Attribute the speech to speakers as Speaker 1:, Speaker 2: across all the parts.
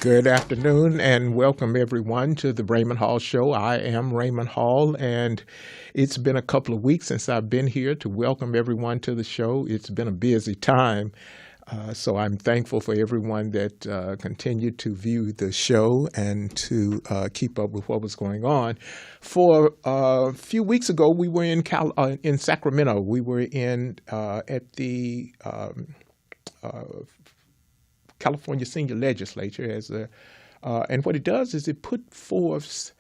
Speaker 1: Good afternoon and welcome everyone to the Raymond Hall Show. I am Raymond Hall, and it's been a couple of weeks since I've been here to welcome everyone to the show. It's been a busy time, so I'm thankful for everyone that continued to view the show and to keep up with what was going on. For a few weeks ago, we were in Sacramento. We were at the California Senior Legislature and what it does is it put forth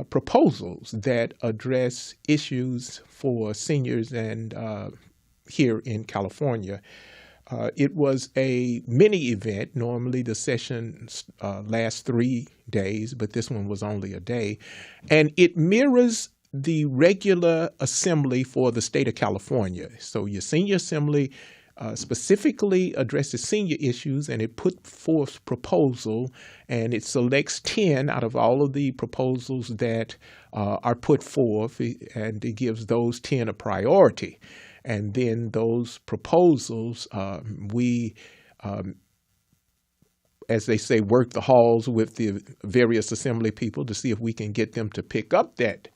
Speaker 1: proposals that address issues for seniors and here in California. It was a mini event. Normally the sessions last 3 days, but this one was only a day, and it mirrors the regular assembly for the state of California. So your senior assembly specifically addresses senior issues, and it put forth proposal, and it selects 10 out of all of the proposals that are put forth, and it gives those 10 a priority. And then those proposals, we, as they say, work the halls with the various assembly people to see if we can get them to pick up that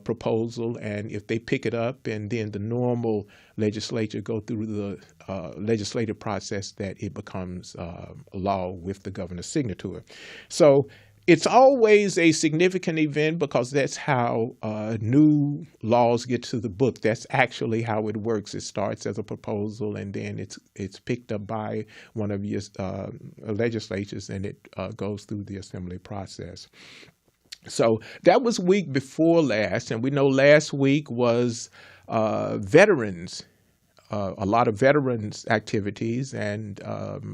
Speaker 1: proposal, and if they pick it up, and then the normal legislature go through the legislative process, that it becomes law with the governor's signature. So it's always a significant event because that's how new laws get to the book. That's actually how it works. It starts as a proposal, and then it's picked up by one of your legislatures, and it goes through the assembly process. So that was week before last, and we know last week was veterans, a lot of veterans activities, and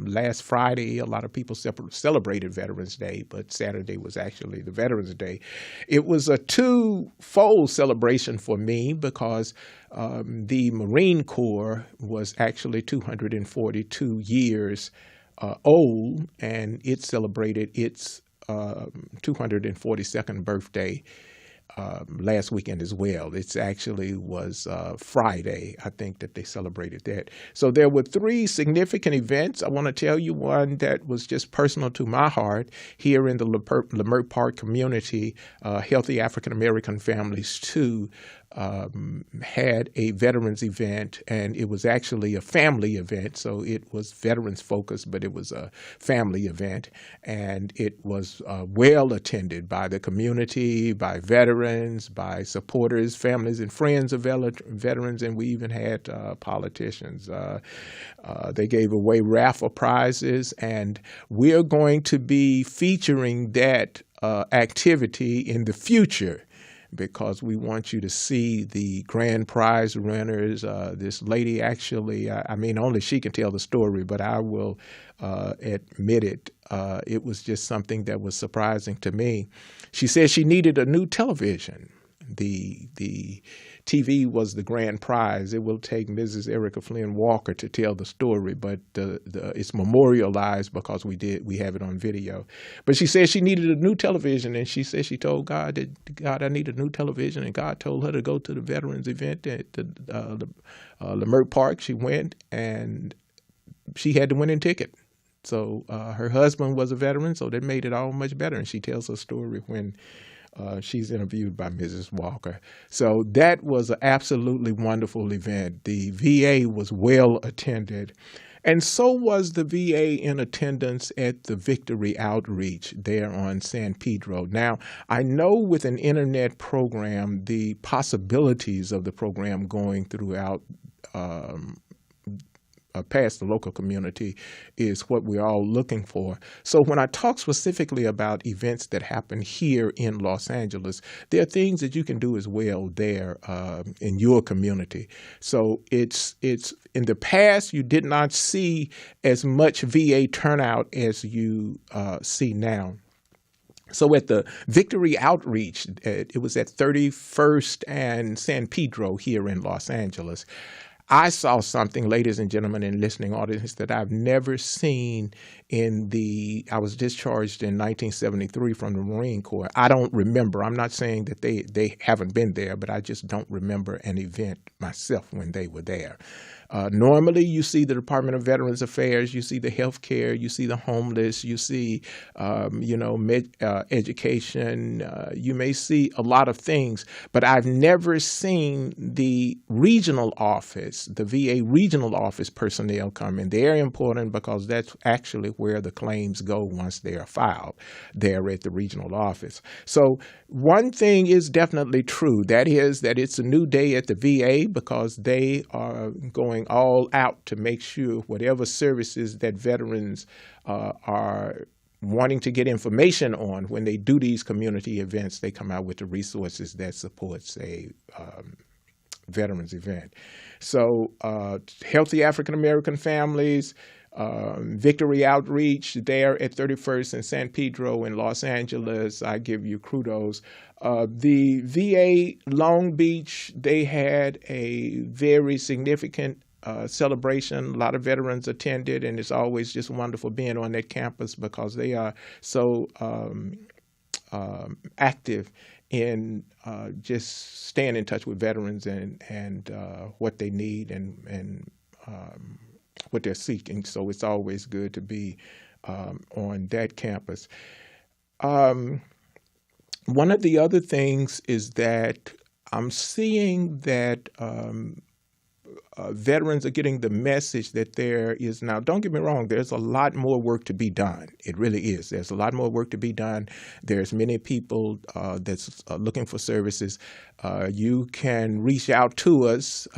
Speaker 1: last Friday a lot of people celebrated Veterans Day, but Saturday was actually the Veterans Day. It was a two-fold celebration for me because the Marine Corps was actually 242 years old, and it celebrated its 242nd birthday last weekend as well. It actually was Friday, I think, that they celebrated that. So there were 3 significant events. I want to tell you one that was just personal to my heart. Here in the Leimert Park community, Healthy African American Families too had a veterans event, and it was actually a family event. So it was veterans focused, but it was a family event, and it was well attended by the community, by veterans, by supporters, families, and friends of veterans, and we even had politicians. They gave away raffle prizes, and we're going to be featuring that activity in the future, because we want you to see the grand prize winners. This lady actually, only she can tell the story, but I will admit it. It was just something that was surprising to me. She said she needed a new television. The TV was the grand prize. It will take Mrs. Erica Flynn Walker to tell the story, but it's memorialized because we have it on video. But she said she needed a new television, and she said she told God, I need a new television, and God told her to go to the veterans event at the Leimert Park. She went, and she had the winning ticket. So her husband was a veteran, so that made it all much better. And she tells her story when she's interviewed by Mrs. Walker. So that was an absolutely wonderful event. The VA was well attended, and so was the VA in attendance at the Victory Outreach there on San Pedro. Now, I know with an internet program, the possibilities of the program going throughout past the local community is what we're all looking for. So when I talk specifically about events that happen here in Los Angeles, there are things that you can do as well there in your community. So it's in the past, you did not see as much VA turnout as you see now. So at the Victory Outreach, it was at 31st and San Pedro here in Los Angeles. I saw something, ladies and gentlemen, in listening audience, that I've never seen I was discharged in 1973 from the Marine Corps. I don't remember. I'm not saying that they haven't been there, but I just don't remember an event myself when they were there. Normally, you see the Department of Veterans Affairs, you see the health care, you see the homeless, you see, education. You may see a lot of things, but I've never seen the regional office, the VA regional office personnel come in. They're important because that's actually where the claims go once they are filed. They're at the regional office. So one thing is definitely true. That is that it's a new day at the VA because they are going all out to make sure whatever services that veterans are wanting to get information on when they do these community events, they come out with the resources that supports a veterans event. So Healthy African American Families, Victory Outreach there at 31st and San Pedro in Los Angeles, I give you kudos. The VA Long Beach, they had a very significant celebration. A lot of veterans attended, and it's always just wonderful being on that campus because they are so active in just staying in touch with veterans and what they need and what they're seeking. So it's always good to be on that campus. One of the other things is that I'm seeing that veterans are getting the message that there is now, don't get me wrong, there's a lot more work to be done. It really is. There's a lot more work to be done. There's many people that's looking for services. You can reach out to us,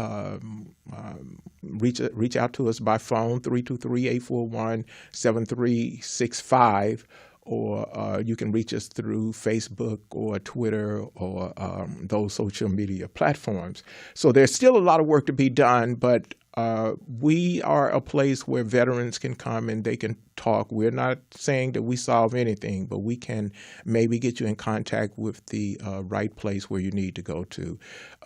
Speaker 1: reach out to us by phone, 323-841-7365. Or you can reach us through Facebook or Twitter or those social media platforms. So there's still a lot of work to be done, but we are a place where veterans can come and they can talk. We're not saying that we solve anything, but we can maybe get you in contact with the right place where you need to go to.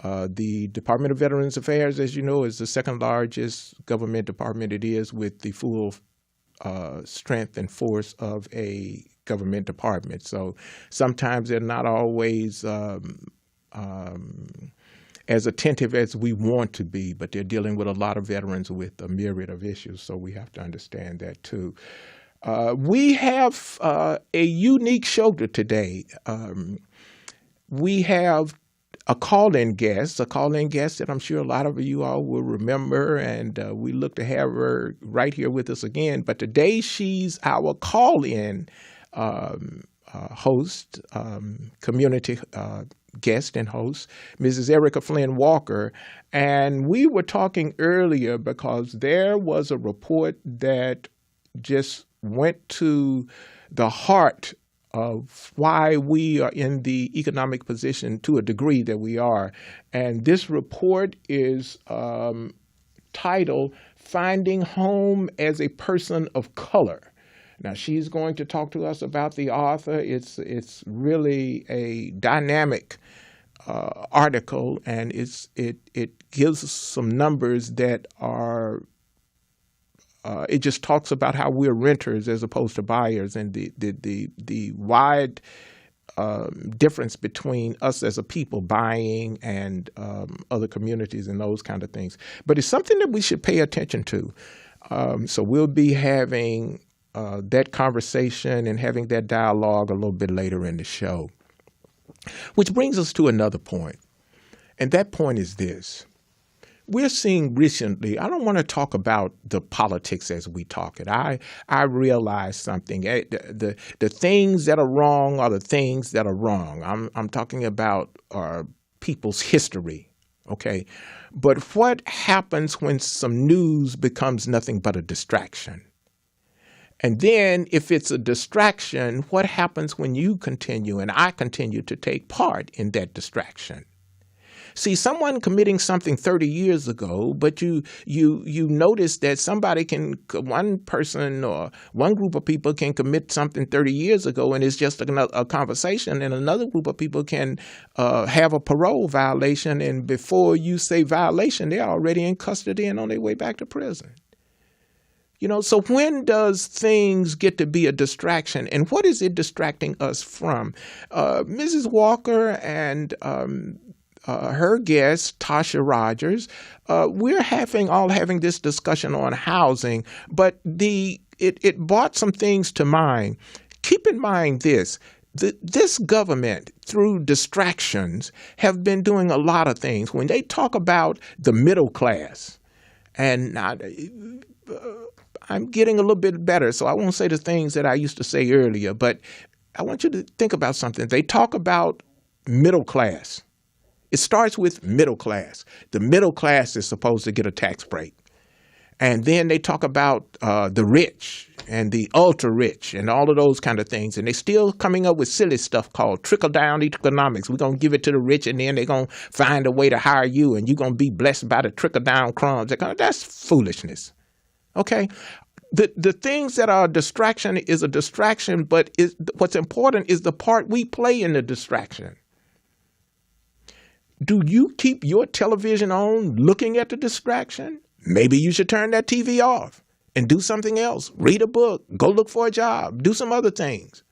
Speaker 1: The Department of Veterans Affairs, as you know, is the second largest government department it is, with the full strength and force of a government department. So sometimes they're not always as attentive as we want to be, but they're dealing with a lot of veterans with a myriad of issues. So we have to understand that too. We have a unique show today. We have a call-in guest that I'm sure a lot of you all will remember, and we look to have her right here with us again. But today she's our call-in host, community guest and host, Mrs. Erica Flynn Walker. And we were talking earlier because there was a report that just went to the heart of why we are in the economic position to a degree that we are. And this report is titled Finding Home as a Person of Color. Now, she's going to talk to us about the author. It's really a dynamic article, and it gives us some numbers that are it just talks about how we're renters as opposed to buyers, and the wide difference between us as a people buying and other communities and those kind of things. But it's something that we should pay attention to. So we'll be having that conversation and having that dialogue a little bit later in the show. Which brings us to another point, and that point is this. We're seeing recently, I don't want to talk about the politics as we talk it. I realize something. The things that are wrong are the things that are wrong. I'm talking about people's history, okay? But what happens when some news becomes nothing but a distraction? And then if it's a distraction, what happens when you continue and I continue to take part in that distraction? See, someone committing something 30 years ago, but you notice that one person or one group of people can commit something 30 years ago, and it's just a conversation, and another group of people can have a parole violation, and before you say violation, they're already in custody and on their way back to prison. So when does things get to be a distraction, and what is it distracting us from? Mrs. Walker and her guest, Tasha Rogers. We're having this discussion on housing, but it brought some things to mind. Keep in mind this. This government, through distractions, have been doing a lot of things. When they talk about the middle class, and I'm getting a little bit better, so I won't say the things that I used to say earlier, but I want you to think about something. They talk about middle class. It starts with middle class. The middle class is supposed to get a tax break. And then they talk about the rich and the ultra rich and all of those kind of things. And they're still coming up with silly stuff called trickle-down economics. We're going to give it to the rich, and then they're going to find a way to hire you, and you're going to be blessed by the trickle-down crumbs. That's foolishness. Okay? The things that are a distraction is a distraction, but what's important is the part we play in the distraction. Do you keep your television on looking at the distraction? Maybe you should turn that TV off and do something else. Read a book, go look for a job, do some other things.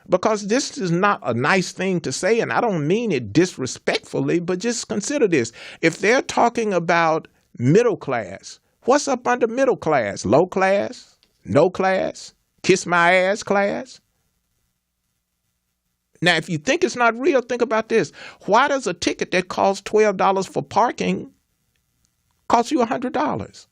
Speaker 1: Because this is not a nice thing to say, and I don't mean it disrespectfully, but just consider this. If they're talking about middle class, what's up under middle class? Low class? No class? Kiss my ass class? Now, if you think it's not real, think about this. Why does a ticket that costs $12 for parking cost you $100?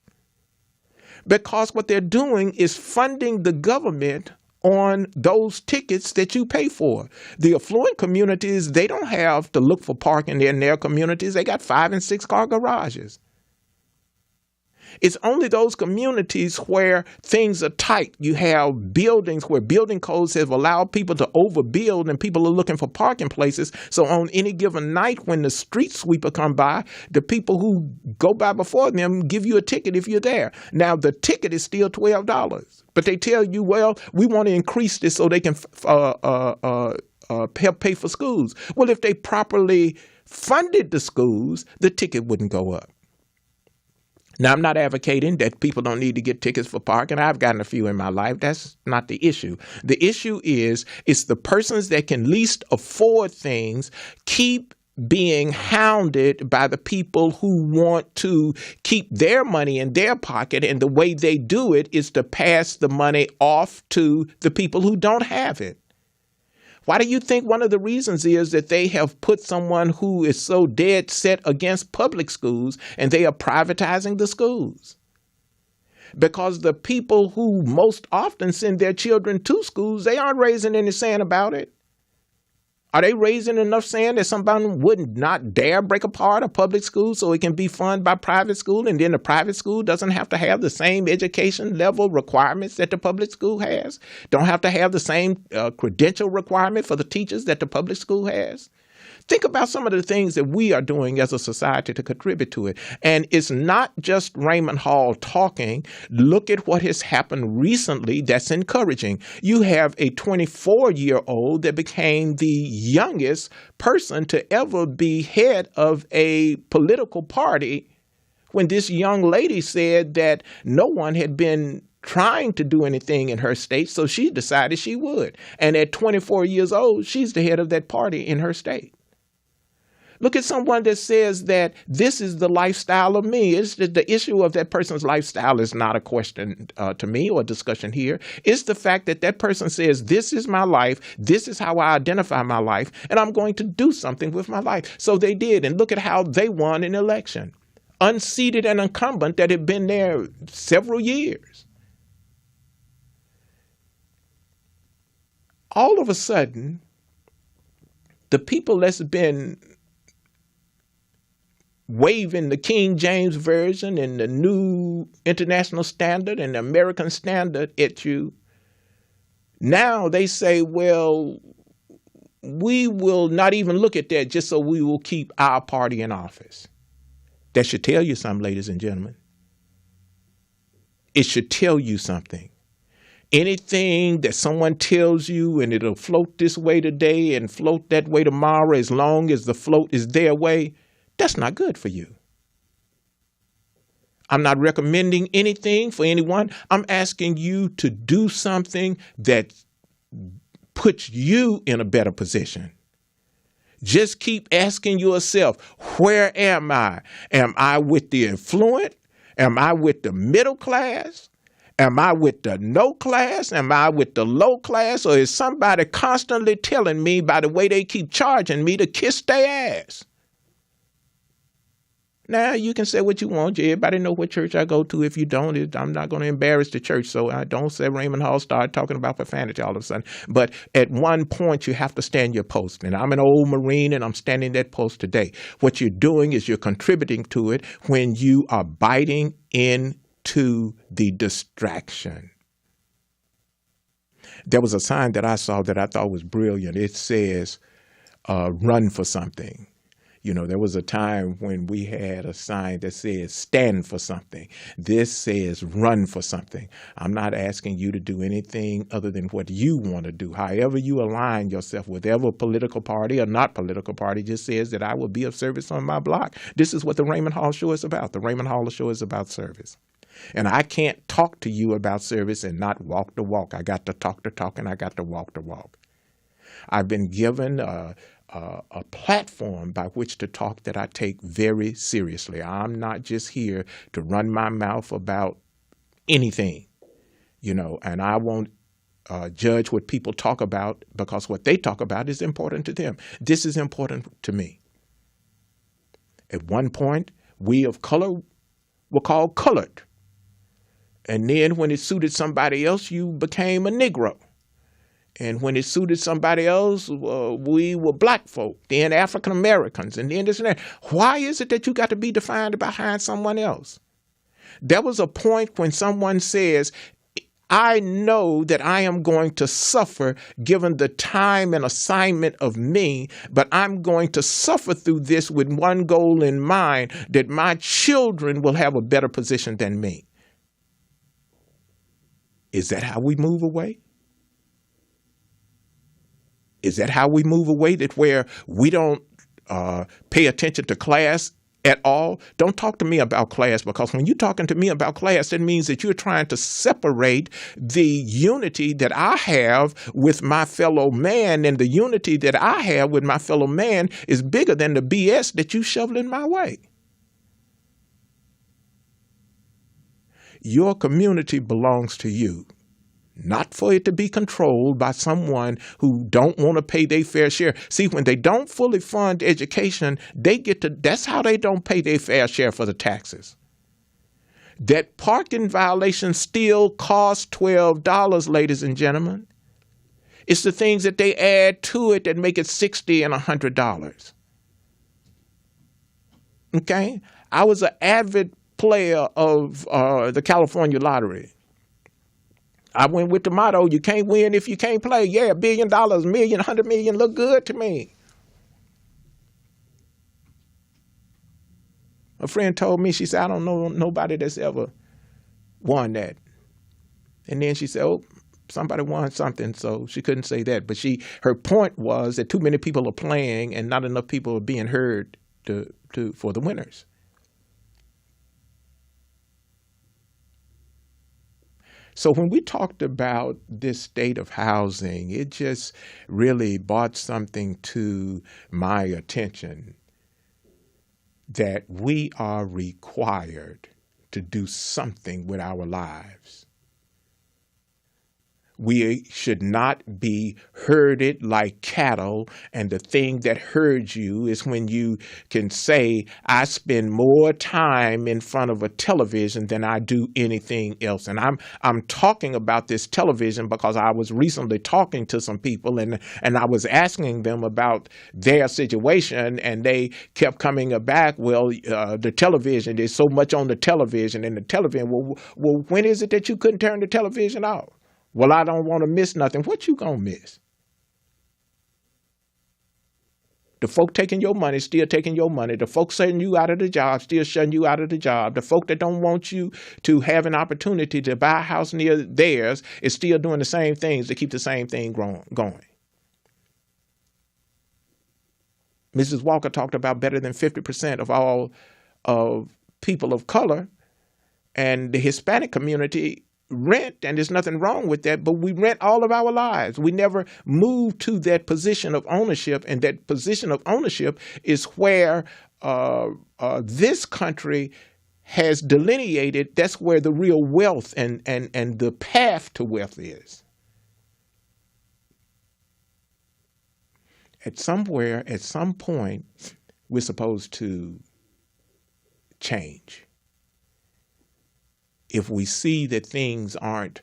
Speaker 1: Because what they're doing is funding the government on those tickets that you pay for. The affluent communities, they don't have to look for parking in their communities. They got 5 and 6 car garages. It's only those communities where things are tight. You have buildings where building codes have allowed people to overbuild, and people are looking for parking places. So on any given night when the street sweeper come by, the people who go by before them give you a ticket if you're there. Now, the ticket is still $12, but they tell you, well, we want to increase this so they can help pay for schools. Well, if they properly funded the schools, the ticket wouldn't go up. Now, I'm not advocating that people don't need to get tickets for parking. I've gotten a few in my life. That's not the issue. The issue is it's the persons that can least afford things keep being hounded by the people who want to keep their money in their pocket, and the way they do it is to pass the money off to the people who don't have it. Why do you think one of the reasons is that they have put someone who is so dead set against public schools and they are privatizing the schools? Because the people who most often send their children to schools, they aren't raising any sand about it. Are they raising enough sand that somebody would not dare break apart a public school so it can be funded by private school, and then the private school doesn't have to have the same education level requirements that the public school has? Don't have to have the same credential requirement for the teachers that the public school has? Think about some of the things that we are doing as a society to contribute to it. And it's not just Raymond Hall talking. Look at what has happened recently that's encouraging. You have a 24-year-old that became the youngest person to ever be head of a political party, when this young lady said that no one had been trying to do anything in her state, so she decided she would. And at 24 years old, she's the head of that party in her state. Look at someone that says that this is the lifestyle of me. It's the issue of that person's lifestyle is not a question to me or a discussion here. It's the fact that that person says, this is my life, this is how I identify my life, and I'm going to do something with my life. So they did, and look at how they won an election. Unseated and incumbent that had been there several years. All of a sudden, the people that's been waving the King James Version and the New International Standard and the American Standard at you, now they say, well, we will not even look at that just so we will keep our party in office. That should tell you something, ladies and gentlemen. It should tell you something. Anything that someone tells you and it'll float this way today and float that way tomorrow, as long as the float is their way, that's not good for you. I'm not recommending anything for anyone. I'm asking you to do something that puts you in a better position. Just keep asking yourself, where am I? Am I with the affluent? Am I with the middle class? Am I with the no class? Am I with the low class? Or is somebody constantly telling me by the way they keep charging me to kiss their ass? Now, you can say what you want. Everybody know what church I go to. If you don't, I'm not going to embarrass the church. So I don't say Raymond Hall start talking about profanity all of a sudden. But at one point, you have to stand your post. And I'm an old Marine, and I'm standing that post today. What you're doing is you're contributing to it when you are biting into the distraction. There was a sign that I saw that I thought was brilliant. It says, run for something. You know, there was a time when we had a sign that says stand for something. This says run for something. I'm not asking you to do anything other than what you want to do. However you align yourself with whatever political party or not political party just says that I will be of service on my block. This is what the Raymond Hall Show is about. The Raymond Hall Show is about service. And I can't talk to you about service and not walk the walk. I got to talk the talk and I got to walk the walk. I've been given a platform by which to talk that I take very seriously. I'm not just here to run my mouth about anything, you know, and I won't judge what people talk about because what they talk about is important to them. This is important to me. At one point, we of color were called colored. And then when it suited somebody else, you became a Negro. And when it suited somebody else, we were black folk, then African Americans, and then this and that. Why is it that you got to be defined behind someone else? There was a point when someone says, I know that I am going to suffer given the time and assignment of me, but I'm going to suffer through this with one goal in mind, that my children will have a better position than me. Is that how we move away? Is that how we move away, that where we don't pay attention to class at all? Don't talk to me about class, because when you're talking to me about class, that means that you're trying to separate the unity that I have with my fellow man, and the unity that I have with my fellow man is bigger than the BS that you shoveling my way. Your community belongs to you. Not for it to be controlled by someone who don't want to pay their fair share. See, when they don't fully fund education, that's how they don't pay their fair share for the taxes. That parking violation still costs $12, ladies and gentlemen. It's the things that they add to it that make it $60 and $100. Okay? I was an avid player of the California lottery. I went with the motto, you can't win if you can't play. Yeah, $1 billion, million, 100 million look good to me. A friend told me, she said, I don't know nobody that's ever won that. And then she said, oh, somebody won something, so she couldn't say that. But her point was that too many people are playing and not enough people are being heard for the winners. So when we talked about this state of housing, it just really brought something to my attention, that we are required to do something with our lives. We should not be herded like cattle, and the thing that herds you is when you can say, I spend more time in front of a television than I do anything else. And I'm talking about this television because I was recently talking to some people, and I was asking them about their situation, and they kept coming back, well, the television, there's so much on the television, and the television, well, when is it that you couldn't turn the television off? Well, I don't want to miss nothing. What you gonna miss? The folk taking your money, still taking your money. The folk shutting you out of the job, still shutting you out of the job. The folk that don't want you to have an opportunity to buy a house near theirs is still doing the same things to keep the same thing going. Mrs. Walker talked about better than 50% of all of people of color, and the Hispanic community rent, and there's nothing wrong with that, but we rent all of our lives. We never move to that position of ownership, and that position of ownership is where this country has delineated. That's where the real wealth and the path to wealth is. At some point, we're supposed to change. If we see that things aren't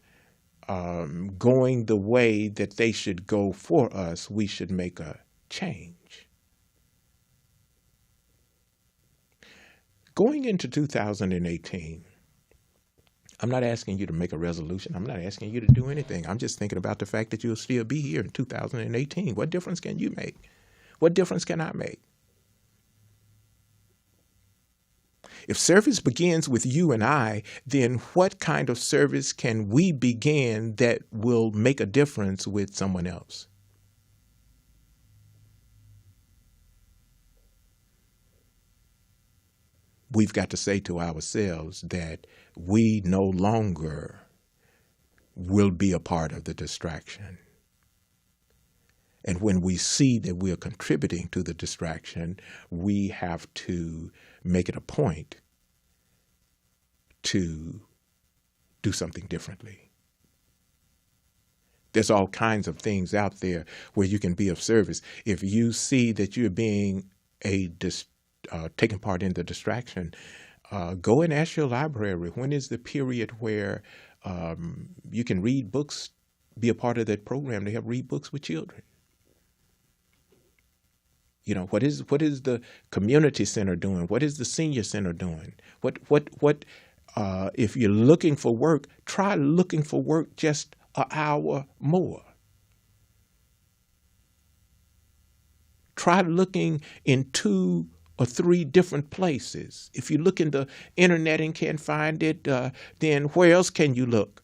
Speaker 1: going the way that they should go for us, we should make a change. Going into 2018, I'm not asking you to make a resolution. I'm not asking you to do anything. I'm just thinking about the fact that you'll still be here in 2018. What difference can you make? What difference can I make? If service begins with you and I, then what kind of service can we begin that will make a difference with someone else? We've got to say to ourselves that we no longer will be a part of the distraction. And when we see that we are contributing to the distraction, we have to make it a point to do something differently. There's all kinds of things out there where you can be of service. If you see that you're being taking part in the distraction, go and ask your library, when is the period where you can read books, be a part of that program? They have Read Books with Children. You know, what is the community center doing? What is the senior center doing? What if you're looking for work, try looking for work just an hour more. Try looking in 2 or 3 different places. If you look in the internet and can't find it, then where else can you look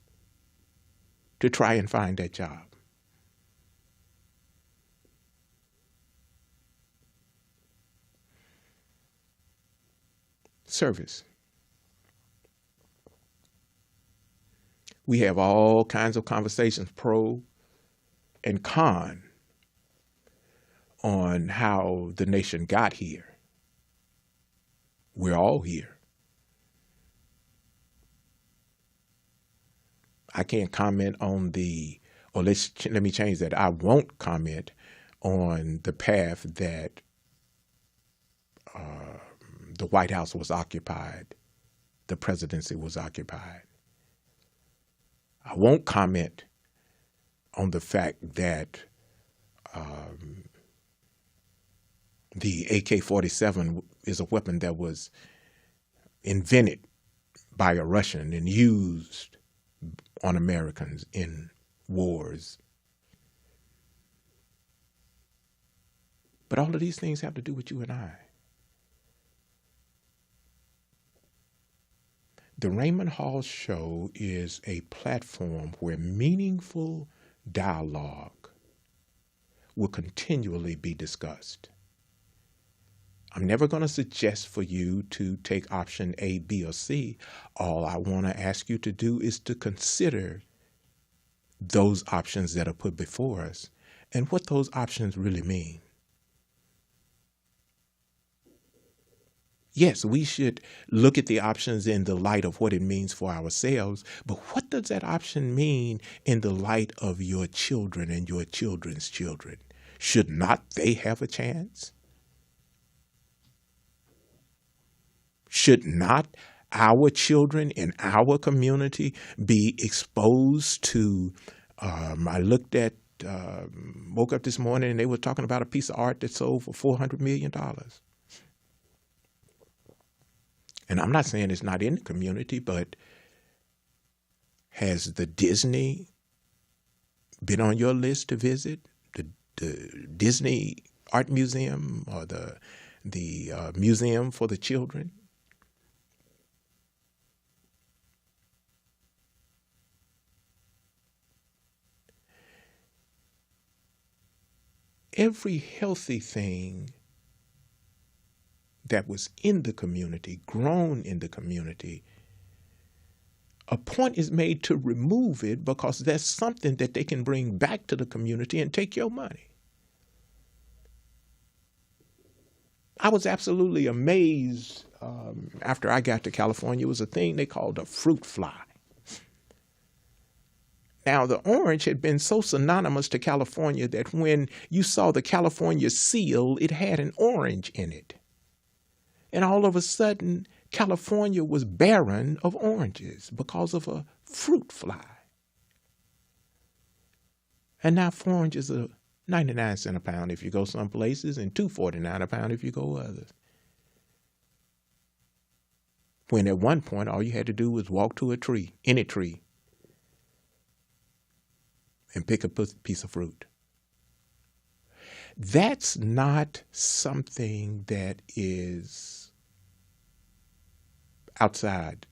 Speaker 1: to try and find that job? Service. We have all kinds of conversations, pro and con, on how the nation got here. We're all here. I can't comment on let me change that. I won't comment on the path that the White House was occupied, the presidency was occupied. I won't comment on the fact that the AK-47 is a weapon that was invented by a Russian and used on Americans in wars. But all of these things have to do with you and I. The Raymond Hall Show is a platform where meaningful dialogue will continually be discussed. I'm never going to suggest for you to take option A, B, or C. All I want to ask you to do is to consider those options that are put before us and what those options really mean. Yes, we should look at the options in the light of what it means for ourselves, but what does that option mean in the light of your children and your children's children? Should not they have a chance? Should not our children in our community be exposed to, woke up this morning and they were talking about a piece of art that sold for $400 million. And I'm not saying it's not in the community, but has the Disney been on your list to visit? The Disney Art Museum or the Museum for the Children? Every healthy thing that was in the community, grown in the community, a point is made to remove it because that's something that they can bring back to the community and take your money. I was absolutely amazed after I got to California. It was a thing they called a fruit fly. Now, the orange had been so synonymous to California that when you saw the California seal, it had an orange in it. And all of a sudden, California was barren of oranges because of a fruit fly. And now oranges are 99 cents a pound if you go some places and $2.49 a pound if you go others. When at one point, all you had to do was walk to a tree, any tree, and pick a piece of fruit. That's not something that is outside.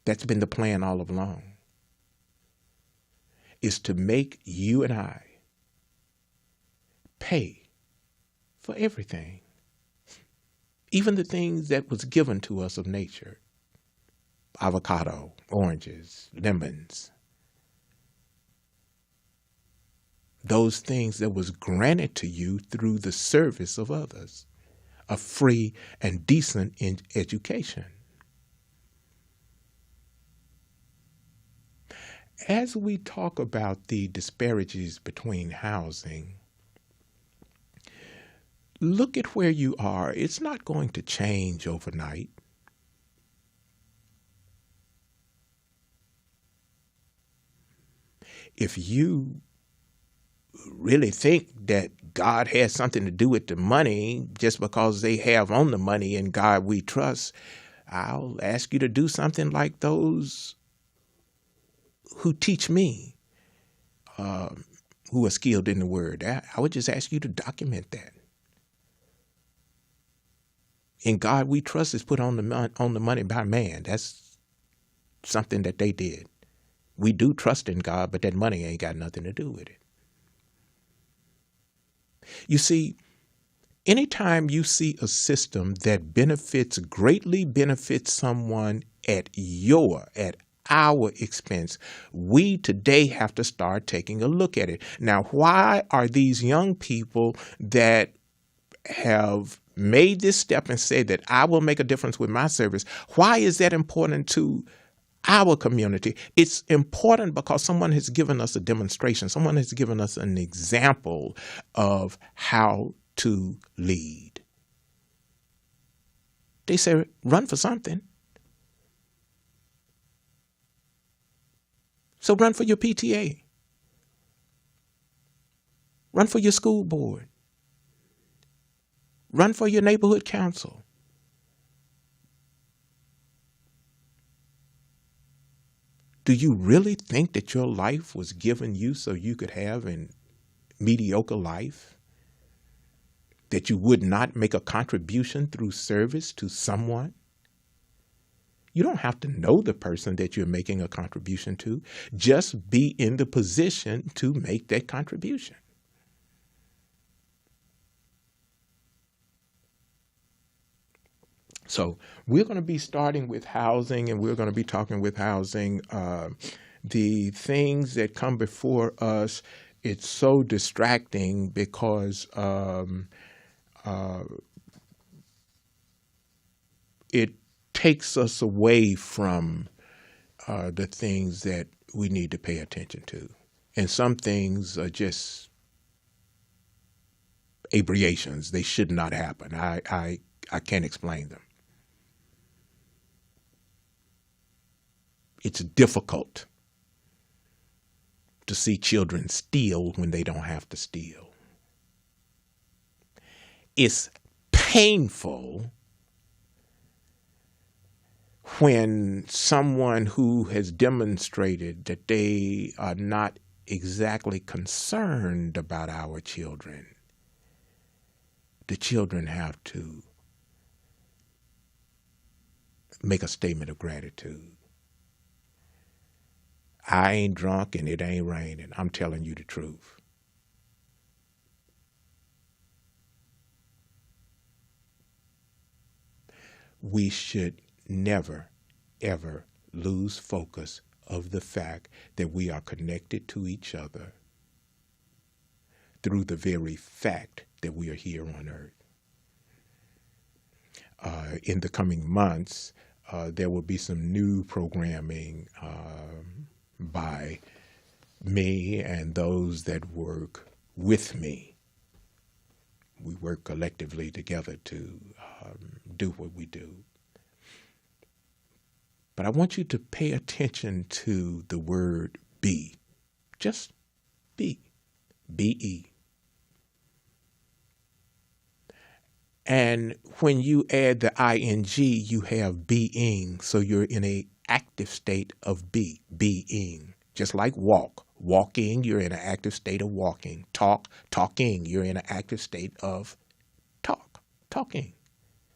Speaker 1: That's been the plan all along, is to make you and I pay for everything, even the things that was given to us of nature: avocado, oranges, lemons, those things that was granted to you through the service of others, a free and decent education. As we talk about the disparities between housing, look at where you are. It's not going to change overnight. If you really think that God has something to do with the money just because they have on the money and God we trust, I'll ask you to do something like those who teach me, who are skilled in the word. I would just ask you to document that. In God we trust is put on the money by man. That's something that they did. We do trust in God, but that money ain't got nothing to do with it. You see, anytime you see a system that greatly benefits someone at our expense, we today have to start taking a look at it. Now, why are these young people that have made this step and said that I will make a difference with my service, why is that important to our community? It's important because someone has given us a demonstration. Someone has given us an example of how to lead. They say, run for something. So run for your PTA. Run for your school board. Run for your neighborhood council. Do you really think that your life was given you so you could have a mediocre life? That you would not make a contribution through service to someone? You don't have to know the person that you're making a contribution to. Just be in the position to make that contribution. So we're going to be starting with housing, and we're going to be talking with housing. The things that come before us, it's so distracting because it takes us away from the things that we need to pay attention to. And some things are just aberrations. They should not happen. I can't explain them. It's difficult to see children steal when they don't have to steal. It's painful when someone who has demonstrated that they are not exactly concerned about our children, the children have to make a statement of gratitude. I ain't drunk and it ain't raining. I'm telling you the truth. We should never, ever lose focus of the fact that we are connected to each other through the very fact that we are here on earth. In the coming months, there will be some new programming by me and those that work with me. We work collectively together to do what we do. But I want you to pay attention to the word be. Just be. B-E. And when you add the ing, you have being. So you're in an active state of being. Just like walk. Walking, you're in an active state of walking. Talking, you're in an active state of talking.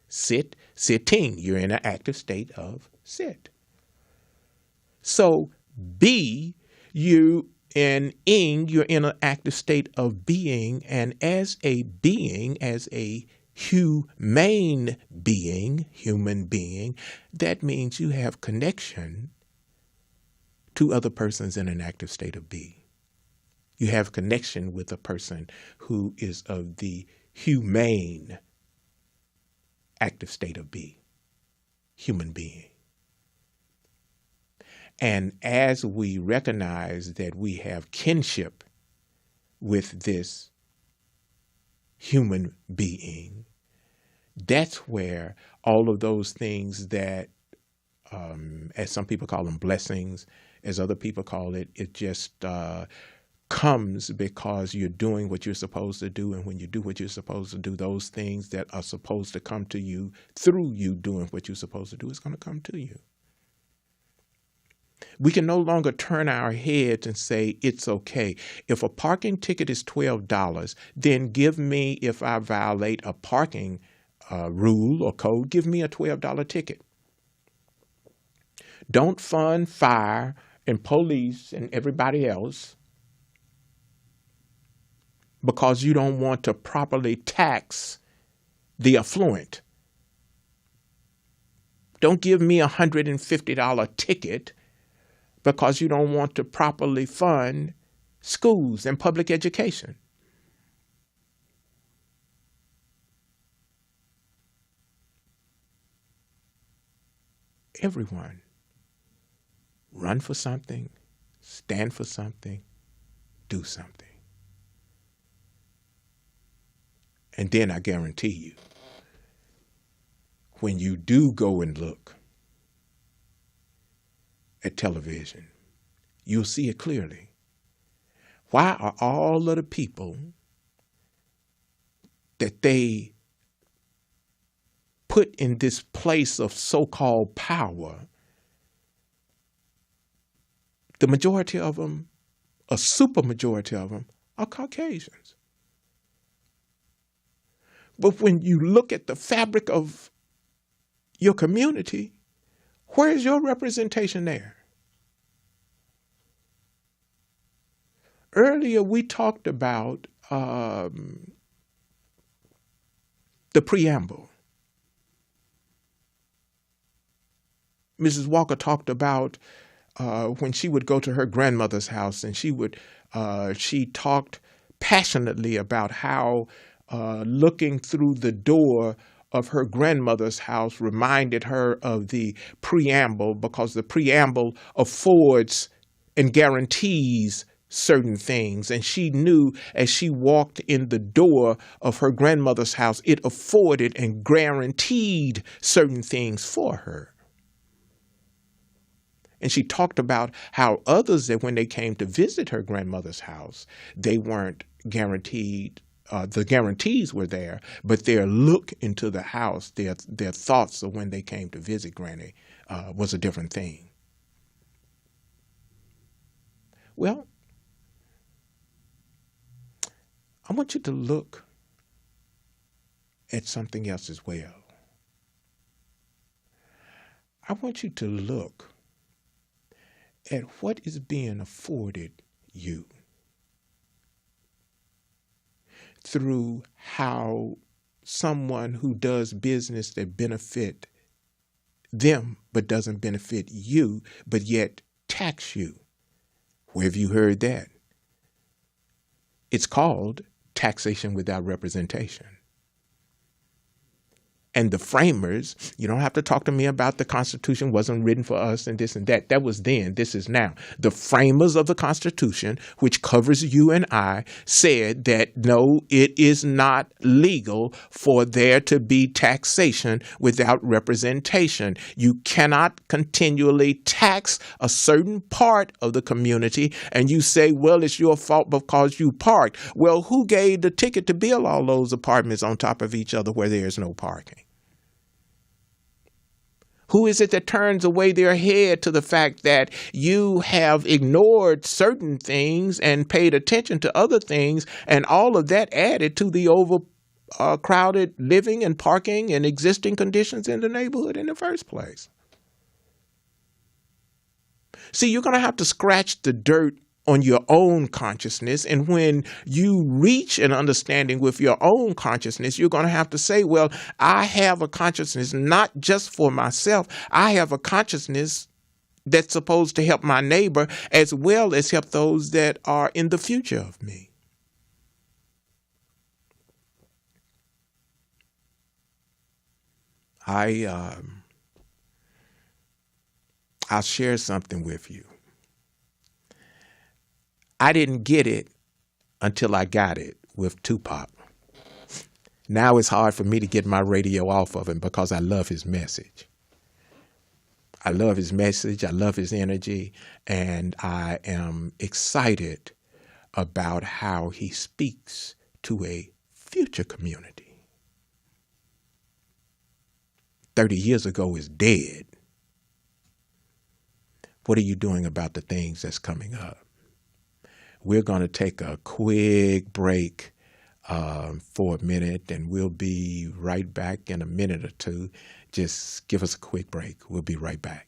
Speaker 1: Sitting, you're in an active state of sit. So be, you're in an active state of being, and as a being, as a human being, that means you have connection to other persons in an active state of be. You have connection with a person who is of the humane active state of be, human being. And as we recognize that we have kinship with this human being, that's where all of those things that, as some people call them blessings, as other people call it, it just comes because you're doing what you're supposed to do. And when you do what you're supposed to do, those things that are supposed to come to you through you doing what you're supposed to do is going to come to you. We can no longer turn our heads and say, it's okay. If a parking ticket is $12, then give me, if I violate a parking rule or code, give me a $12 ticket. Don't fund fire and police and everybody else because you don't want to properly tax the affluent. Don't give me a $150 ticket because you don't want to properly fund schools and public education. Everyone, run for something, stand for something, do something. And then I guarantee you, when you do go and look at television, you'll see it clearly. Why are all of the people that they put in this place of so-called power, the majority of them, a super majority of them, are Caucasians? But when you look at the fabric of your community, where is your representation there? Earlier, we talked about the preamble. Mrs. Walker talked about when she would go to her grandmother's house, and she talked passionately about how looking through the door of her grandmother's house reminded her of the preamble, because the preamble affords and guarantees certain things. And she knew as she walked in the door of her grandmother's house, it afforded and guaranteed certain things for her. And she talked about how others, that when they came to visit her grandmother's house, they weren't guaranteed. The guarantees were there, but their look into the house, their thoughts of when they came to visit Granny was a different thing. Well, I want you to look at something else as well. I want you to look at what is being afforded you through how someone who does business that benefit them but doesn't benefit you, but yet tax you. Where have you heard that? It's called taxation without representation. And the framers, you don't have to talk to me about the Constitution wasn't written for us and this and that. That was then. This is now. The framers of the Constitution, which covers you and I, said that no, it is not legal for there to be taxation without representation. You cannot continually tax a certain part of the community and you say, well, it's your fault because you parked. Well, who gave the ticket to build all those apartments on top of each other where there is no parking? Who is it that turns away their head to the fact that you have ignored certain things and paid attention to other things, and all of that added to the overcrowded living and parking and existing conditions in the neighborhood in the first place? See, you're going to have to scratch the dirt on your own consciousness. And when you reach an understanding with your own consciousness, you're going to have to say, well, I have a consciousness not just for myself. I have a consciousness that's supposed to help my neighbor as well as help those that are in the future of me. I'll share something with you. I didn't get it until I got it with Tupac. Now it's hard for me to get my radio off of him because I love his message. I love his message. I love his energy. And I am excited about how he speaks to a future community. 30 years ago is dead. What are you doing about the things that's coming up? We're going to take a quick break for a minute, and we'll be right back in a minute or two. Just give us a quick break. We'll be right back.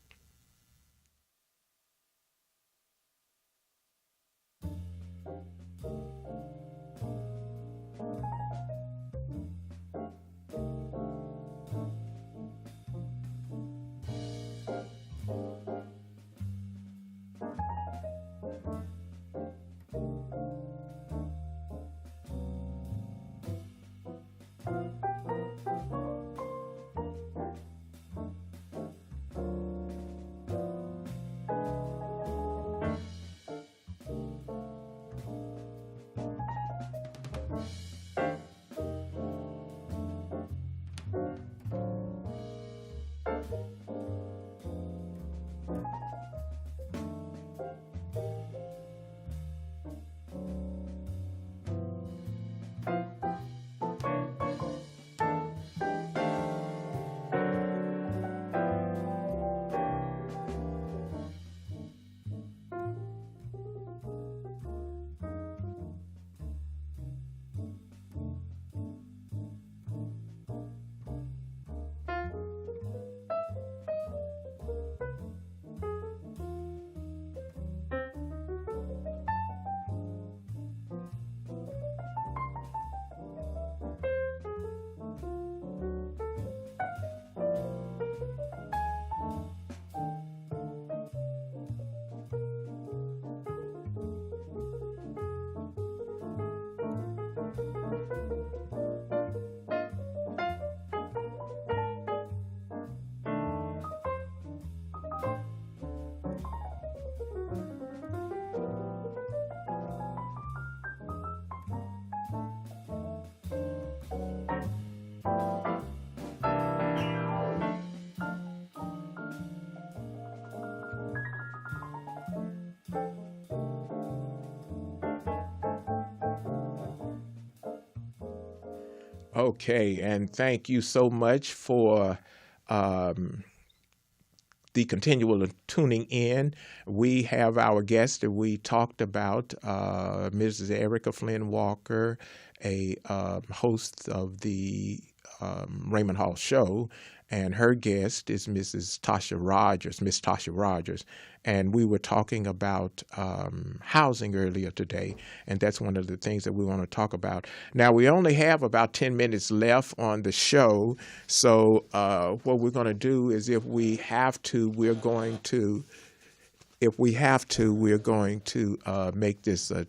Speaker 1: Okay, and thank you so much for the continual tuning in. We have our guest that we talked about, Mrs. Erica Flynn Walker, a host of the Raymond Hall show, and her guest is Miss Tasha Rogers, and we were talking about housing earlier today, and that's one of the things that we want to talk about. Now, we only have about 10 minutes left on the show, so what we're going to do is if we have to, we're going to make this a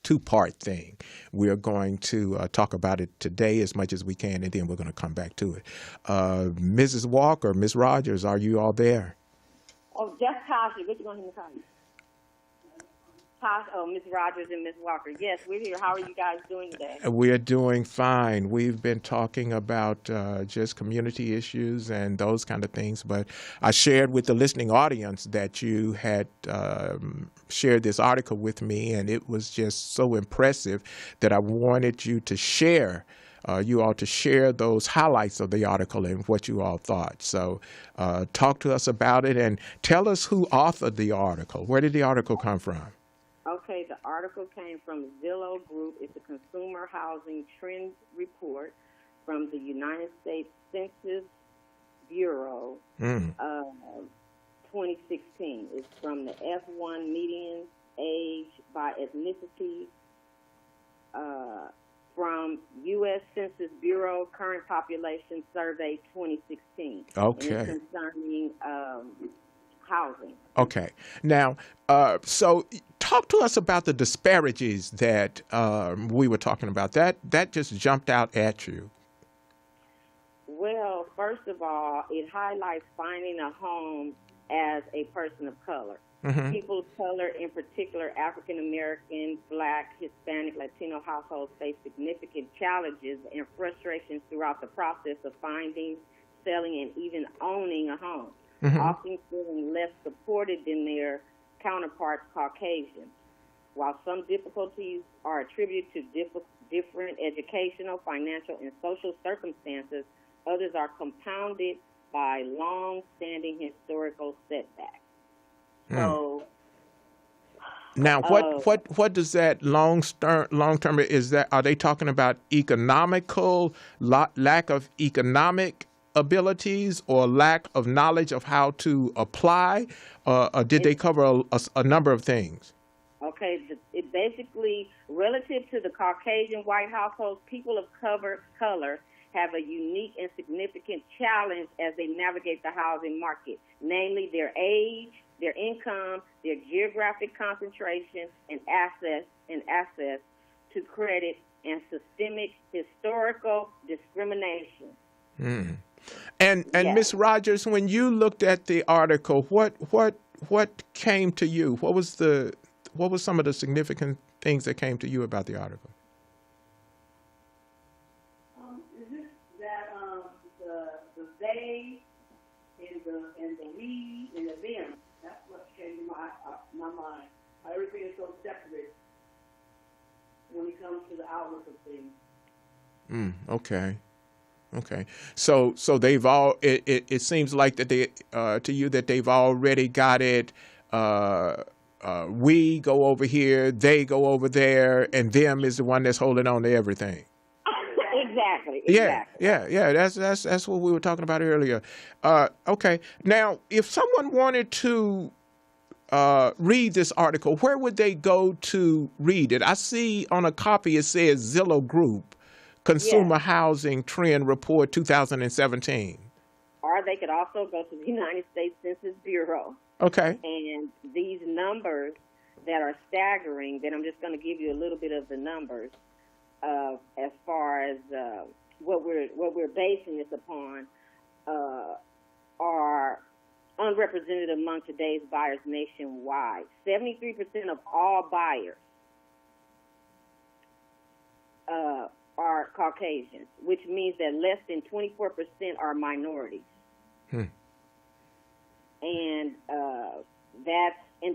Speaker 1: two-part thing. We're going to talk about it today as much as we can, and then we're going to come back to it. Mrs. Walker, Miss Rogers, are you all there?
Speaker 2: Oh, just Tasha. What you going to call you? Tasha, Miss Rogers and Miss Walker. Yes, we're here. How are you guys doing today?
Speaker 1: We're doing fine. We've been talking about just community issues and those kind of things, but I shared with the listening audience that you had shared this article with me, and it was just so impressive that I wanted you to share those highlights of the article and what you all thought. So talk to us about it and tell us who authored the article. Where did the article come from?
Speaker 2: Okay, the article came from Zillow Group. It's a consumer housing trend report from the United States Census Bureau, 2016. It's from the F1 median age by ethnicity from U.S. Census Bureau Current Population Survey 2016.
Speaker 1: Okay.
Speaker 2: And it's concerning housing.
Speaker 1: Okay. Now, so talk to us about the disparities that we were talking about. That just jumped out at you.
Speaker 2: Well, first of all, it highlights finding a home as a person of color.
Speaker 1: Mm-hmm.
Speaker 2: People of color, in particular African American, Black, Hispanic, Latino households face significant challenges and frustrations throughout the process of finding, selling, and even owning a home.
Speaker 1: Mm-hmm.
Speaker 2: Often feeling less supported than their counterparts Caucasians. While some difficulties are attributed to different educational, financial, and social circumstances, others are compounded by long-standing historical setbacks. So
Speaker 1: now, what does that long term is that? Are they talking about lack of economic abilities or lack of knowledge of how to apply, or did they cover a number of things?
Speaker 2: Okay, it basically, relative to the Caucasian white households, people of color have a unique and significant challenge as they navigate the housing market, namely their age, their income, their geographic concentration, and access to credit, and systemic historical discrimination.
Speaker 1: And
Speaker 2: yes.
Speaker 1: Ms. Rogers, when you looked at the article, what came to you? What was some of the significant things that came to you about the article?
Speaker 3: Is this that the they and the we and the them? That's what came to my mind. Everything is so separate when it comes to the outlook of things.
Speaker 1: Okay. So they've all. It seems like that they to you that they've already got it. We go over here, they go over there, and them is the one that's holding on to everything.
Speaker 2: Exactly.
Speaker 1: Yeah. That's what we were talking about earlier. Okay. Now, if someone wanted to read this article, where would they go to read it? I see on a copy it says Zillow Group, Consumer Housing Trend Report 2017.
Speaker 2: Or they could also go to the United States Census Bureau.
Speaker 1: Okay.
Speaker 2: And these numbers that are staggering, then I'm just going to give you a little bit of the numbers as far as what we're basing this upon are unrepresented among today's buyers nationwide. 73% of all buyers are Caucasians, which means that less than 24% are minorities. And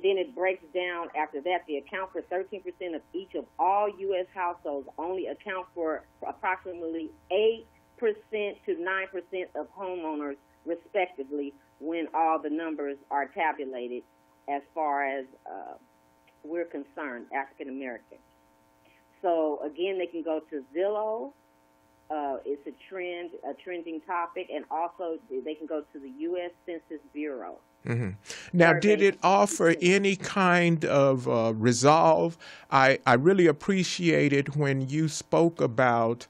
Speaker 2: then it breaks down after that. They account for 13% of each of all U.S. households, only account for approximately 8% to 9% of homeowners, respectively, when all the numbers are tabulated as far as we're concerned, African Americans. So, again, they can go to Zillow It's a trending topic, and also they can go to the U.S. Census Bureau.
Speaker 1: Hmm. Now, did
Speaker 2: Survey.
Speaker 1: it offer any kind of resolve? I really appreciated when you spoke about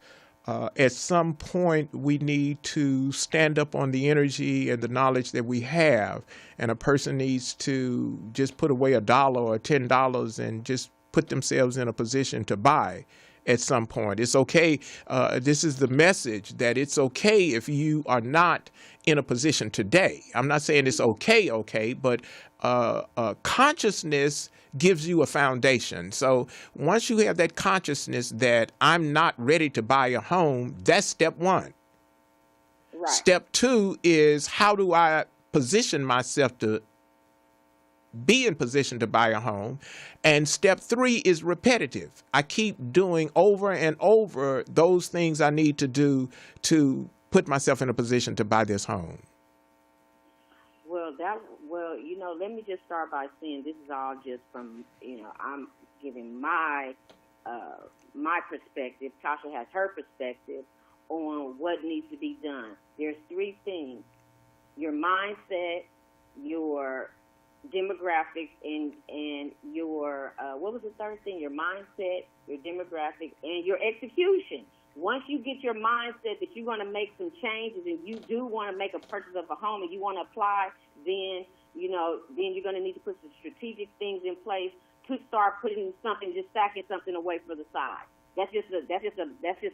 Speaker 1: at some point we need to stand up on the energy and the knowledge that we have, and a person needs to just put away $1 or $10 and just put themselves in a position to buy at some point. It's okay. This is the message that it's okay if you are not in a position today. I'm not saying it's okay, but consciousness gives you a foundation. So once you have that consciousness that I'm not ready to buy a home, that's step one.
Speaker 2: Right.
Speaker 1: Step two is, how do I position myself to be in position to buy a home? And step three is repetitive. I keep doing over and over those things I need to do to put myself in a position to buy this home.
Speaker 2: Well, let me just start by saying this is all just from, I'm giving my perspective. Tasha has her perspective on what needs to be done. There's three things: your mindset, your demographics, and your what was the third thing? Your mindset, your demographics, and your execution. Once you get your mindset that you're going to make some changes and you do want to make a purchase of a home and you want to apply, then you're going to need to put some strategic things in place to start putting something, just stacking something away for the side. That's just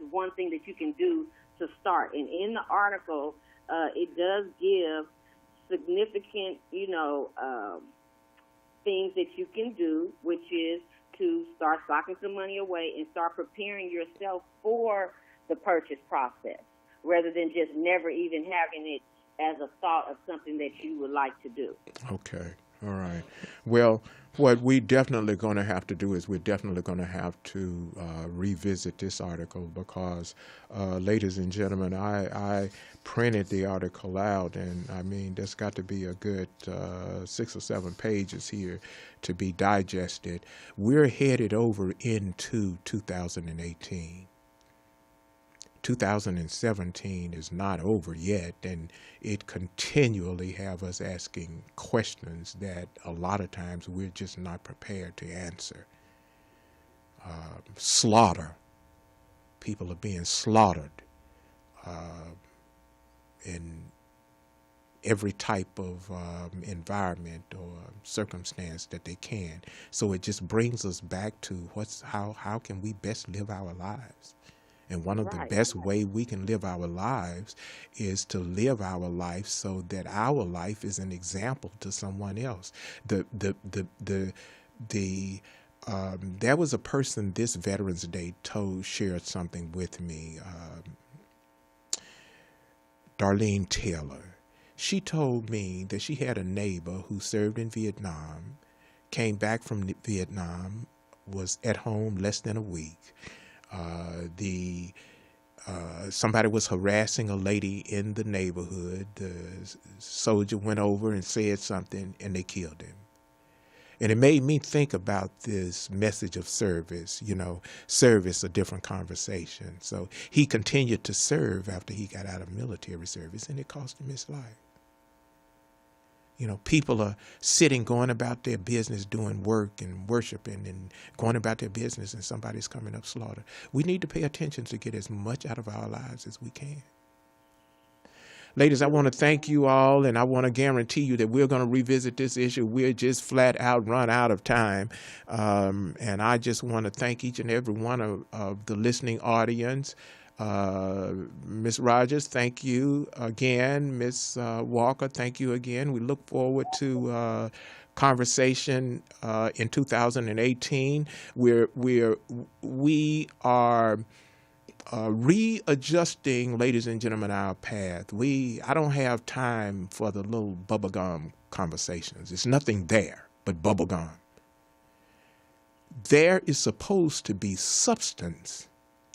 Speaker 2: one thing that you can do to start. And in the article, it does give significant, things that you can do, which is to start stocking some money away and start preparing yourself for the purchase process, rather than just never even having it as a thought of something that you would like to do.
Speaker 1: Okay. All right. Well, what we definitely going to have to do is we're definitely going to have to revisit this article, because, ladies and gentlemen, I printed the article out, and I mean, there's got to be a good 6 or 7 pages here to be digested. We're headed over into 2018. 2017 is not over yet, and it continually have us asking questions that a lot of times we're just not prepared to answer. Slaughter. People are being slaughtered in every type of environment or circumstance that they can. So it just brings us back to how can we best live our lives? And one of the best way we can live our lives is to live our life so that our life is an example to someone else. There was a person this Veterans Day shared something with me. Darlene Taylor. She told me that she had a neighbor who served in Vietnam, came back from Vietnam, was at home less than a week. Somebody was harassing a lady in the neighborhood. The soldier went over and said something, and they killed him. And it made me think about this message of service, service, a different conversation. So he continued to serve after he got out of military service, and it cost him his life. People are sitting, going about their business, doing work and worshiping and going about their business, and somebody's coming up slaughtered. We need to pay attention to get as much out of our lives as we can. Ladies, I want to thank you all, and I want to guarantee you that we're going to revisit this issue. We're just flat out run out of time. And I just want to thank each and every one of the listening audience. Ms. Rogers, thank you again. Ms. Walker, thank you again. We look forward to conversation in 2018. We are readjusting, ladies and gentlemen, our path. I don't have time for the little bubblegum conversations. There's nothing there but bubblegum. There is supposed to be substance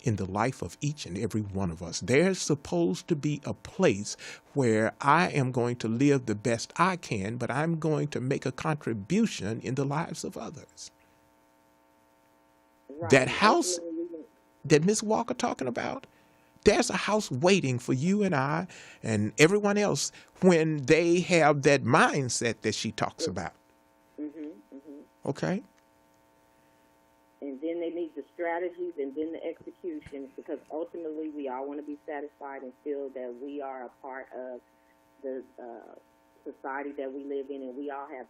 Speaker 1: in the life of each and every one of us. There's supposed to be a place where I am going to live the best I can, but I'm going to make a contribution in the lives of others. Right. That house that Ms. Walker talking about, There's a house waiting for you and I and everyone else when they have that mindset that she talks about. Okay?
Speaker 2: And then they need the strategies and then the execution, because ultimately we all want to be satisfied and feel that we are a part of the society that we live in, and we all have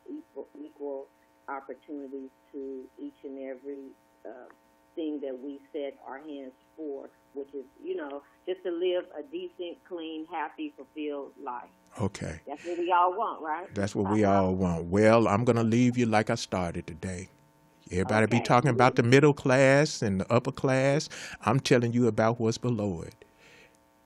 Speaker 2: equal opportunities to each and every thing that we set our hands for, which is, just to live a decent, clean, happy, fulfilled life.
Speaker 1: Okay.
Speaker 2: That's what we all want, right?
Speaker 1: That's what we all want. Well, I'm going to leave you like I started today. Everybody be talking about the middle class and the upper class. I'm telling you about what's below it.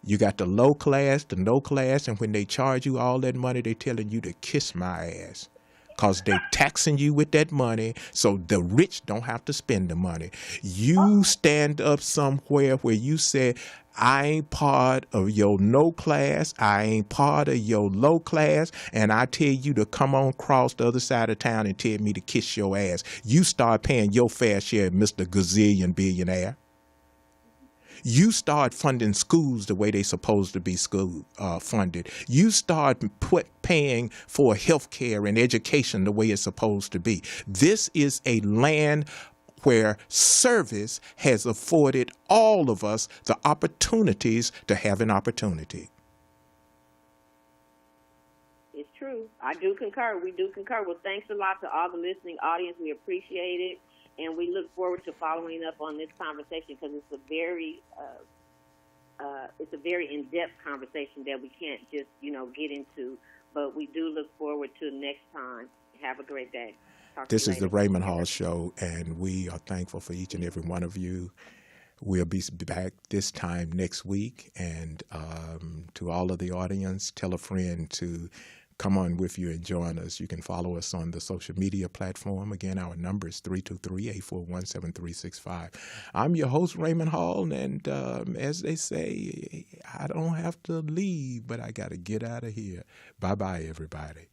Speaker 1: You got the low class, the no class, and when they charge you all that money, they telling you to kiss my ass. Because they taxing you with that money, so the rich don't have to spend the money. You stand up somewhere where you say, I ain't part of your no class, I ain't part of your low class, and I tell you to come on across the other side of town and tell me to kiss your ass. You start paying your fair share, Mr. Gazillion Billionaire. You start funding schools the way they're supposed to be funded. You start paying for health care and education the way it's supposed to be. This is a land where service has afforded all of us the opportunities to have an opportunity.
Speaker 2: It's true. I do concur. We do concur. Well, thanks a lot to all the listening audience. We appreciate it. And we look forward to following up on this conversation, because it's a very in-depth conversation that we can't just, get into. But we do look forward to next time. Have a great day.
Speaker 1: This is the Raymond Hall Show, and we are thankful for each and every one of you. We'll be back this time next week. And to all of the audience, tell a friend to come on with you and join us. You can follow us on the social media platform. Again, our number is 323-841-7365. I'm your host, Raymond Hall, and as they say, I don't have to leave, but I got to get out of here. Bye-bye, everybody.